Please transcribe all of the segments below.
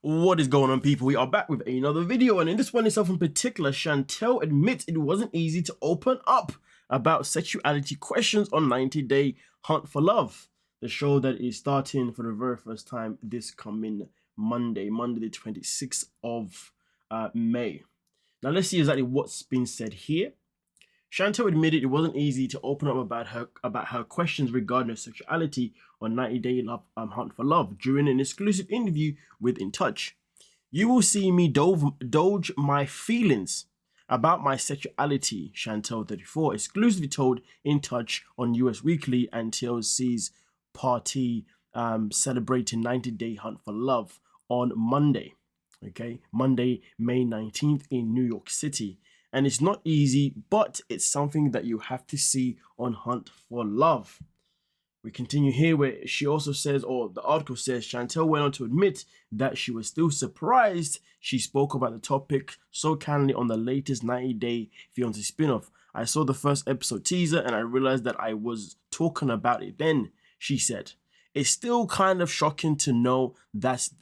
What is going on, people? We are back with another video, and in this one itself in particular, Chantel admits it wasn't easy to open up about sexuality questions on 90-Day Hunt for Love, the show that is starting for the very first time this coming Monday the 26th of May. Now let's see exactly what's been said here. Chantel admitted it wasn't easy to open up about her questions regarding her sexuality on 90-Day Hunt for Love during an exclusive interview with In Touch. "You will see me doge my feelings about my sexuality," Chantel, 34, exclusively told In Touch on US Weekly and TLC's party celebrating 90-Day Hunt for Love on Monday. Monday, May 19th in New York City. "And it's not easy, but it's something that you have to see on Hunt for Love." We continue here where she also says, or the article says, Chantel went on to admit that she was still surprised she spoke about the topic so candidly on the latest 90-Day Fiancé spin-off. "I saw the first episode teaser and I realized that I was talking about it then," she said. "It's still kind of shocking to know that's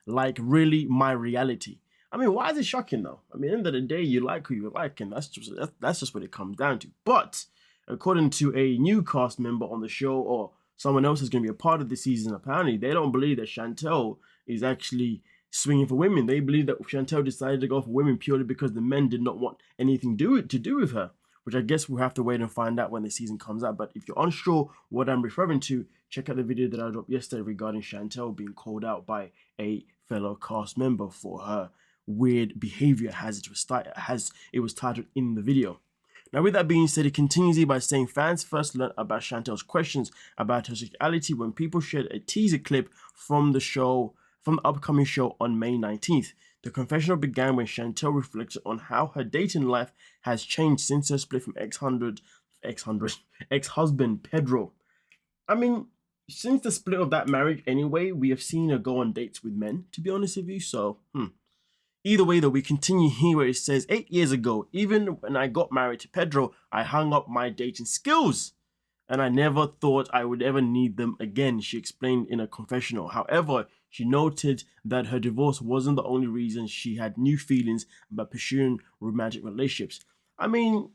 like really my reality." I mean, why is it shocking though? I mean, at the end of the day, you like who you like, and that's just what it comes down to. But according to a new cast member on the show, or someone else who's going to be a part of the season, apparently they don't believe that Chantel is actually swinging for women. They believe that Chantel decided to go for women purely because the men did not want anything to do with her, which I guess we'll have to wait and find out when the season comes out. But if you're unsure what I'm referring to, check out the video that I dropped yesterday regarding Chantel being called out by a fellow cast member for her weird behavior as it was titled in the video. Now, with that being said, it continues here by saying fans first learned about Chantel's questions about her sexuality when people shared a teaser clip from the upcoming show on May 19th. The confessional began when Chantel reflected on how her dating life has changed since her split from ex-husband Pedro. I mean, since the split of that marriage anyway, we have seen her go on dates with men, to be honest with you, so Either way, though, we continue here where it says, 8 years ago, even when I got married to Pedro, I hung up my dating skills and I never thought I would ever need them again, she explained in a confessional. However, she noted that her divorce wasn't the only reason she had new feelings about pursuing romantic relationships. I mean,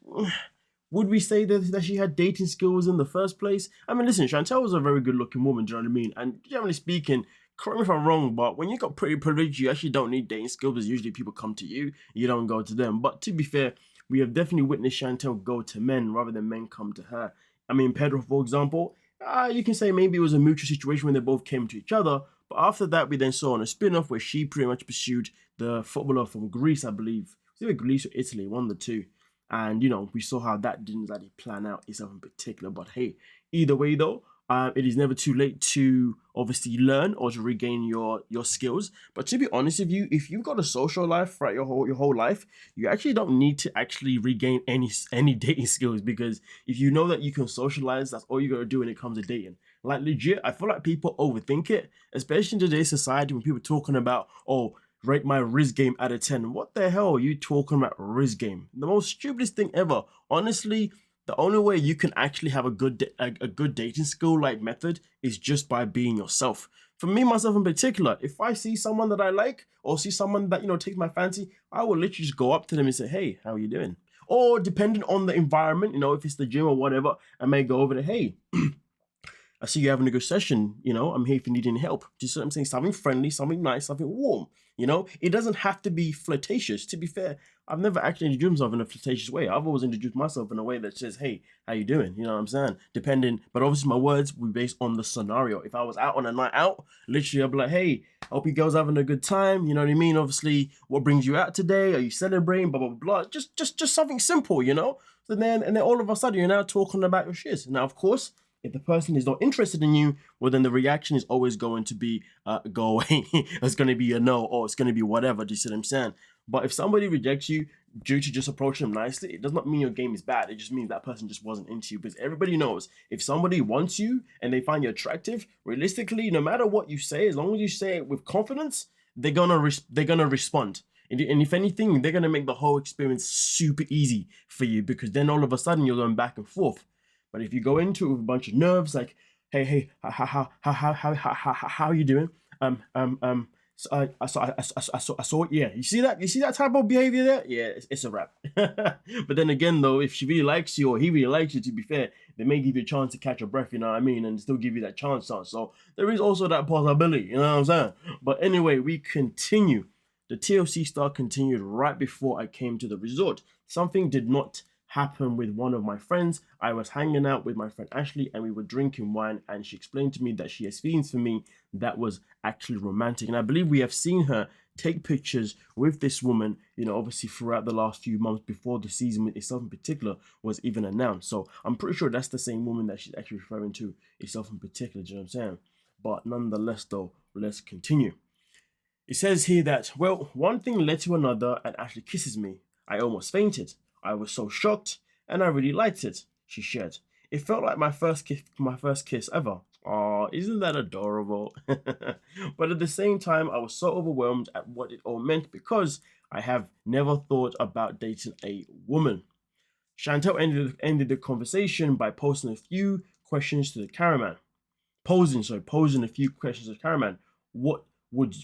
would we say that she had dating skills in the first place? I mean, listen, Chantel was a very good looking woman, do you know what I mean? And generally speaking, correct me if I'm wrong, but when you got pretty privilege, you actually don't need dating skills because usually people come to you, you don't go to them. But to be fair, we have definitely witnessed Chantel go to men rather than men come to her. I mean, Pedro, for example, you can say maybe it was a mutual situation when they both came to each other. But after that, we then saw on a spin-off where she pretty much pursued the footballer from Greece, I believe. Was it either Greece or Italy, one of the two. And, you know, we saw how that didn't exactly plan out itself in particular. But hey, either way, though, it is never too late to obviously learn or to regain your skills. But to be honest with you, if you've got a social life throughout your whole life, you actually don't need to actually regain any dating skills, because if you know that you can socialize, that's all you got to do when it comes to dating. Like legit, I feel like people overthink it, especially in today's society when people are talking about, oh, rate my Riz game out of 10. What the hell are you talking about Riz game? The most stupidest thing ever. Honestly, the only way you can actually have a good dating skill like method is just by being yourself. For me, myself in particular, if I see someone that I like or see someone that, you know, takes my fancy, I will literally just go up to them and say, "Hey, how are you doing?" Or depending on the environment, you know, if it's the gym or whatever, I may go over to, "Hey, I see you having a good session, you know, I'm here if you need any help." Just what I'm saying, something friendly, something nice, something warm, you know? It doesn't have to be flirtatious. To be fair, I've never actually introduced myself in a flirtatious way. I've always introduced myself in a way that says, "Hey, how you doing?" You know what I'm saying? Depending, but obviously my words will be based on the scenario. If I was out on a night out, literally I'd be like, "Hey, hope you girls having a good time." You know what I mean? Obviously, what brings you out today? Are you celebrating? Blah, blah, blah. Just something simple, you know? And then all of a sudden you're now talking about your shit. Now, of course, if the person is not interested in you, well, then the reaction is always going to be, go away. It's going to be a no, or it's going to be whatever. Do you see what I'm saying? But if somebody rejects you due to just approaching them nicely, it does not mean your game is bad. It just means that person just wasn't into you. Because everybody knows if somebody wants you and they find you attractive, realistically, no matter what you say, as long as you say it with confidence, they're gonna respond. And if anything, they're gonna make the whole experience super easy for you, because then all of a sudden you're going back and forth. But if you go into it with a bunch of nerves, like, hey, how are you doing? So I saw it. Yeah, you see that type of behavior there? Yeah, it's a wrap. But then again, though, if she really likes you or he really likes you, to be fair, they may give you a chance to catch your breath. You know what I mean, and still give you that chance on. So there is also that possibility. You know what I'm saying? But anyway, we continue. The TLC star continued right before I came to the resort. Something did not happen with one of my friends. I was hanging out with my friend Ashley and we were drinking wine, and she explained to me that she has feelings for me that was actually romantic. And I believe we have seen her take pictures with this woman, obviously throughout the last few months before the season itself in particular was even announced. So I'm pretty sure that's the same woman that she's actually referring to itself in particular. Do you know what I'm saying? But nonetheless, though, let's continue. It says here that, well, one thing led to another and Ashley kisses me. I almost fainted. I was so shocked and I really liked it, she shared. It felt like my first kiss ever. Oh, isn't that adorable? But at the same time, I was so overwhelmed at what it all meant because I have never thought about dating a woman. Chantel ended the conversation by posting a few questions to the cameraman. Posing a few questions to the cameraman. What would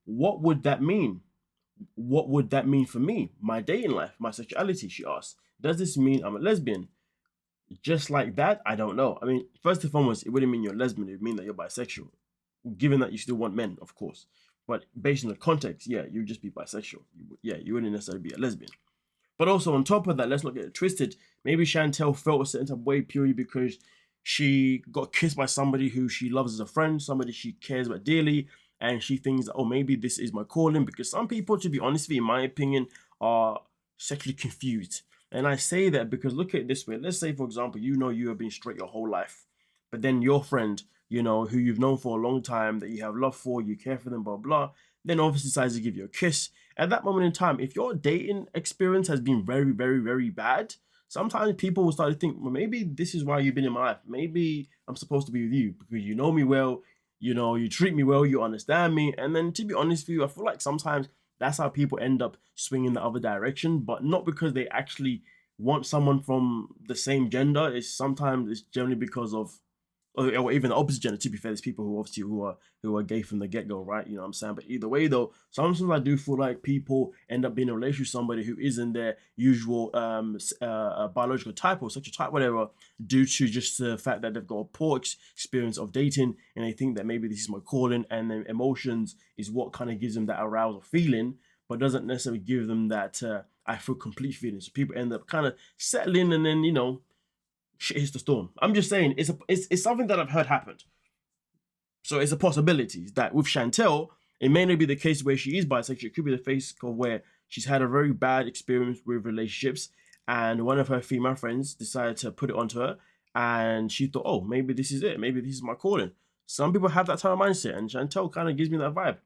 what would that mean? What would that mean for me, my dating life, my sexuality? She asked. Does this mean I'm a lesbian? Just like that, I don't know. I mean, first and foremost, it wouldn't mean you're a lesbian. It would mean that you're bisexual, given that you still want men, of course. But based on the context, yeah, you'd just be bisexual. You wouldn't necessarily be a lesbian. But also on top of that, let's not get it twisted. Maybe Chantel felt a certain type of way purely because she got kissed by somebody who she loves as a friend, somebody she cares about dearly, and she thinks that, oh, maybe this is my calling. Because some people, to be honest with you, in my opinion, are sexually confused. And I say that because look at it this way. Let's say, for example, you have been straight your whole life, but then your friend, who you've known for a long time, that you have love for, you care for them, blah blah, then obviously decides to give you a kiss. At that moment in time, if your dating experience has been very, very, very bad, sometimes people will start to think, well, maybe this is why you've been in my life. Maybe I'm supposed to be with you because you know me well, you treat me well, you understand me. And then to be honest with you, I feel like sometimes that's how people end up swinging the other direction, but not because they actually want someone from the same gender. It's generally because of, or even the opposite gender. To be fair, there's people who are gay from the get go, right? You know what I'm saying? But either way, though, sometimes I do feel like people end up being in a relationship with somebody who isn't their usual biological type or sexual type, whatever, due to just the fact that they've got a poor experience of dating, and they think that maybe this is my calling, and then emotions is what kind of gives them that arousal feeling, but doesn't necessarily give them that I feel complete feeling. So people end up kind of settling, and then shit hits the storm. I'm just saying it's something that I've heard happened. So it's a possibility that with Chantel, it may not be the case where she is bisexual. It could be the case of where she's had a very bad experience with relationships, and one of her female friends decided to put it onto her, and she thought, oh, maybe this is it. Maybe this is my calling. Some people have that type of mindset, and Chantel kind of gives me that vibe.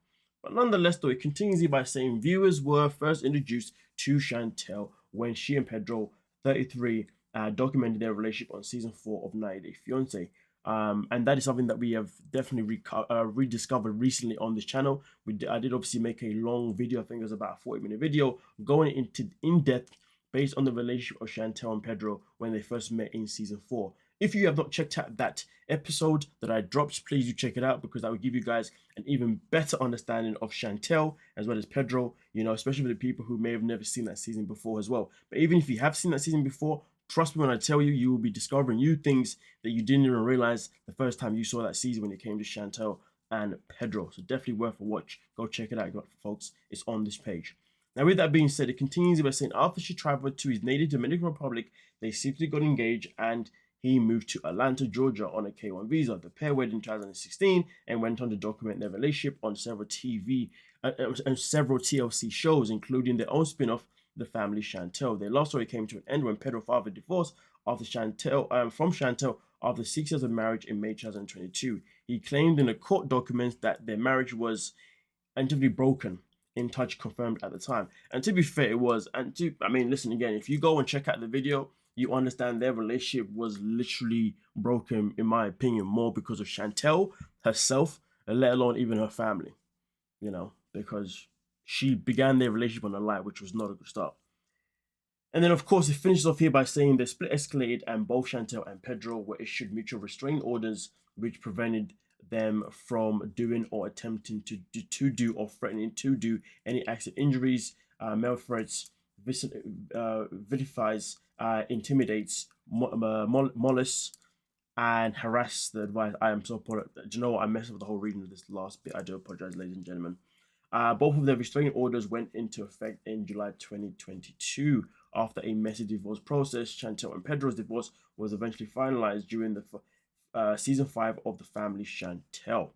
But nonetheless, though, it continues by saying viewers were first introduced to Chantel when she and Pedro, 33, documented their relationship on season 4 of 90 Day Fiance. And that is something that we have definitely rediscovered recently on this channel. I did obviously make a long video, I think it was about a 40-minute video, going into in depth based on the relationship of Chantel and Pedro when they first met in season 4. If you have not checked out that episode that I dropped, please do check it out because that will give you guys an even better understanding of Chantel as well as Pedro, especially for the people who may have never seen that season before as well. But even if you have seen that season before, trust me when I tell you, you will be discovering new things that you didn't even realize the first time you saw that season when it came to Chantel and Pedro. So definitely worth a watch. Go check it out, folks. It's on this page. Now, with that being said, it continues by saying after she traveled to his native Dominican Republic, they secretly got engaged and he moved to Atlanta, Georgia on a K1 visa. The pair wed in 2016 and went on to document their relationship on several and several TLC shows, including their own spin-off, The Family Chantel. Their love story came to an end when Pedro filed for divorce from Chantel after 6 years of marriage in May 2022. He claimed in the court documents that their marriage was intimately broken. In Touch confirmed at the time. And to be fair, it was. Listen again, if you go and check out the video, you understand their relationship was literally broken, in my opinion, more because of Chantel herself, let alone even her family, because she began their relationship on a lie, which was not a good start. And then, of course, it finishes off here by saying the split escalated and both Chantel and Pedro were issued mutual restraining orders, which prevented them from doing or attempting to do or threatening to do any acts of injuries, mail threats, vilifies, intimidates, molest, and harass the advice. I am so product. Do you know what? I messed up the whole reading of this last bit. I do apologize, ladies and gentlemen. Both of their restraining orders went into effect in July 2022 after a messy divorce process. Chantel and Pedro's divorce was eventually finalized during the season 5 of The Family Chantel.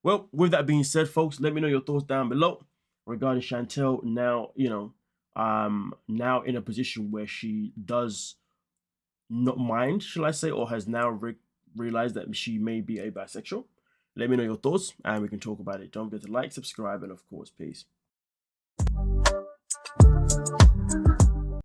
Well, with that being said, folks, let me know your thoughts down below regarding Chantel now, now in a position where she does not mind, shall I say, or has now realized that she may be a bisexual. Let me know your thoughts and we can talk about it. Don't forget to like, subscribe, and of course, peace.